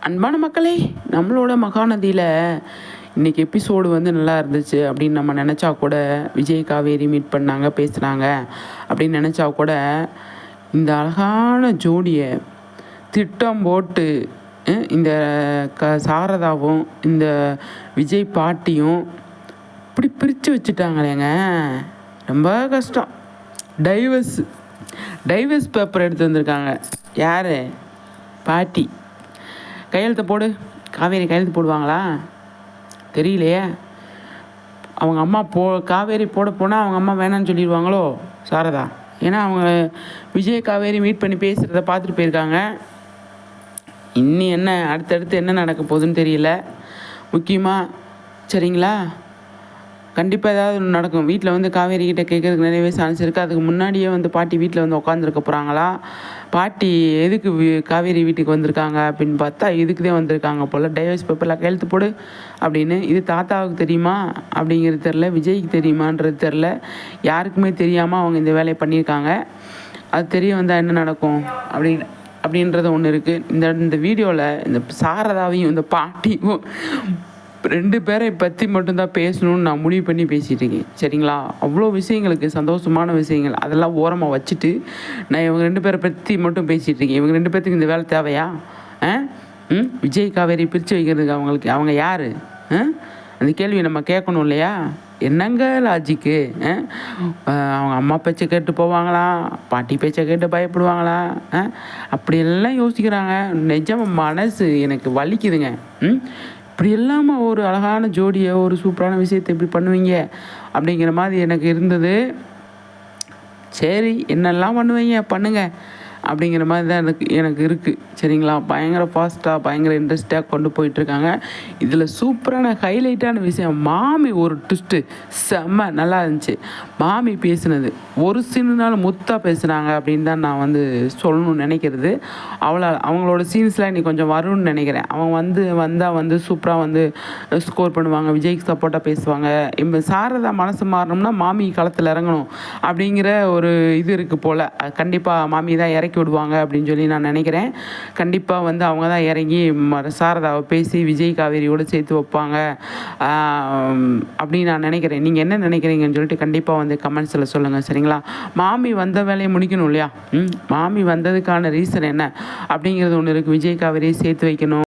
அன்பான மக்களே, நம்மளோட மகாநதியில் இன்றைக்கி எபிசோடு வந்து நல்லா இருந்துச்சு அப்படின்னு நம்ம நினச்சா கூட, விஜய் காவேரி மீட் பண்ணாங்க, பேசுனாங்க அப்படின்னு நினச்சா கூட, இந்த அழகான ஜோடியை திட்டம் போட்டு இந்த சாரதாவும் இந்த விஜய் பாட்டியும் இப்படி பிரித்து வச்சுட்டாங்களேங்க. ரொம்ப கஷ்டம். டைவர்ஸ் பேப்பர் எடுத்து வந்திருக்காங்க. யார்? பாட்டி. கையெழுத்து போடு. காவேரி கையெழுத்து போடுவாங்களா தெரியலையே. அவங்க அம்மா காவேரி போட போனால் அவங்க அம்மா வேணான்னு சொல்லிடுவாங்களோ சாரதா. ஏன்னா அவங்க விஜய் காவேரி மீட் பண்ணி பேசுகிறத பார்த்துட்டு போயிருக்காங்க. இன்னி என்ன அடுத்தடுத்து என்ன நடக்க போகுதுன்னு தெரியல. முக்கியமாக சரிங்களா, கண்டிப்பாக ஏதாவது ஒன்று நடக்கும். வீட்டில் வந்து காவேரி கிட்டே கேட்குறதுக்கு நிறையவே சான்ஸ் இருக்குது. அதுக்கு முன்னாடியே வந்து பாட்டி வீட்டில் வந்து உட்காந்துருக்க போகிறாங்களா. பாட்டி எதுக்கு காவேரி வீட்டுக்கு வந்திருக்காங்க அப்படின்னு பார்த்தா இதுக்கு தான் வந்திருக்காங்க போல். டைவர்ஸ் பேப்பரில் கையெழுத்து போடு அப்படின்னு. இது தாத்தாவுக்கு தெரியுமா அப்படிங்கிறது தெரில, விஜய்க்கு தெரியுமான்றது தெரில. யாருக்குமே தெரியாமல் அவங்க இந்த வேலையை பண்ணியிருக்காங்க. அது தெரிய வந்தால் என்ன நடக்கும் அப்படின்றது ஒன்று இருக்குது. இந்த வீடியோவில் இந்த சாரதாவையும் இந்த பாட்டியும் 2 பேரை பற்றி மட்டும்தான் பேசணும்னு நான் முடிவு பண்ணி பேசிகிட்டு இருக்கேன். சரிங்களா, அவ்வளோ விஷயங்களுக்கு சந்தோஷமான விஷயங்கள் அதெல்லாம் ஓரமாக வச்சுட்டு நான் இவங்க 2 பேரை பற்றி மட்டும் பேசிகிட்டு இருக்கேன். இவங்க 2 பேர்த்துக்கு இந்த வேலை தேவையா? விஜய் காவேரி பிரித்து வைக்கிறதுக்கு அவங்க யார்? அந்த கேள்வி நம்ம கேட்கணும் இல்லையா? என்னங்க லாஜிக்கு? அவங்க அம்மா பேச்சை கேட்டு போவாங்களா, பாட்டி பேச்சை கேட்டு பயப்படுவாங்களா? அப்படியெல்லாம் யோசிக்கிறாங்க. நிஜமாக மனசு எனக்கு வலிக்குதுங்க. இப்படி இல்லாமல் ஒரு அழகான ஜோடியை, ஒரு சூப்பரான விஷயத்தை இப்படி பண்ணுவீங்க அப்படிங்கிற மாதிரி எனக்கு இருந்தது. சரி, என்னெல்லாம் பண்ணுவீங்க பண்ணுங்கள் அப்படிங்கிற மாதிரி தான் எனக்கு இருக்குது. சரிங்களா, பயங்கர ஃபாஸ்ட்டாக பயங்கர இன்ட்ரெஸ்டாக கொண்டு போயிட்டுருக்காங்க. இதில் சூப்பரான ஹைலைட்டான விஷயம், மாமி ஒரு ட்விஸ்ட்டு செம்ம நல்லா இருந்துச்சு. மாமி பேசுனது ஒரு சீனுனாலும் முத்தாக பேசுனாங்க அப்படின்னு தான் நான் வந்து சொல்லணும்னு நினைக்கிறது. அவங்களோட சீன்ஸ்லாம் இன்னைக்கு கொஞ்சம் வரும்னு நினைக்கிறேன். அவங்க வந்தால் வந்து சூப்பராக வந்து ஸ்கோர் பண்ணுவாங்க, விஜய்க்கு சப்போர்ட்டாக பேசுவாங்க. இப்போ சாரதா மனசு மாறணும்னா மாமி களத்தில் இறங்கணும் அப்படிங்கிற ஒரு இது இருக்குது போல். கண்டிப்பாக மாமி தான் இறக்கி விடுவாங்க அப்படின்னு சொல்லி நான் நினைக்கிறேன். கண்டிப்பாக வந்து அவங்க தான் இறங்கி சாரதாவை பேசி விஜய் காவேரியோடு சேர்த்து வைப்பாங்க அப்படின்னு நான் நினைக்கிறேன். நீங்கள் என்ன நினைக்கிறீங்கன்னு சொல்லிட்டு கண்டிப்பாக வந்து கமெண்ட்ஸில் சொல்லுங்கள். சரிங்களா, மாமி வந்த வேலையை முடிக்கணும் இல்லையா? மாமி வந்ததுக்கான ரீசன் என்ன அப்படிங்கிறது ஒன்று இருக்குது. விஜய் காவேரியை சேர்த்து வைக்கணும்.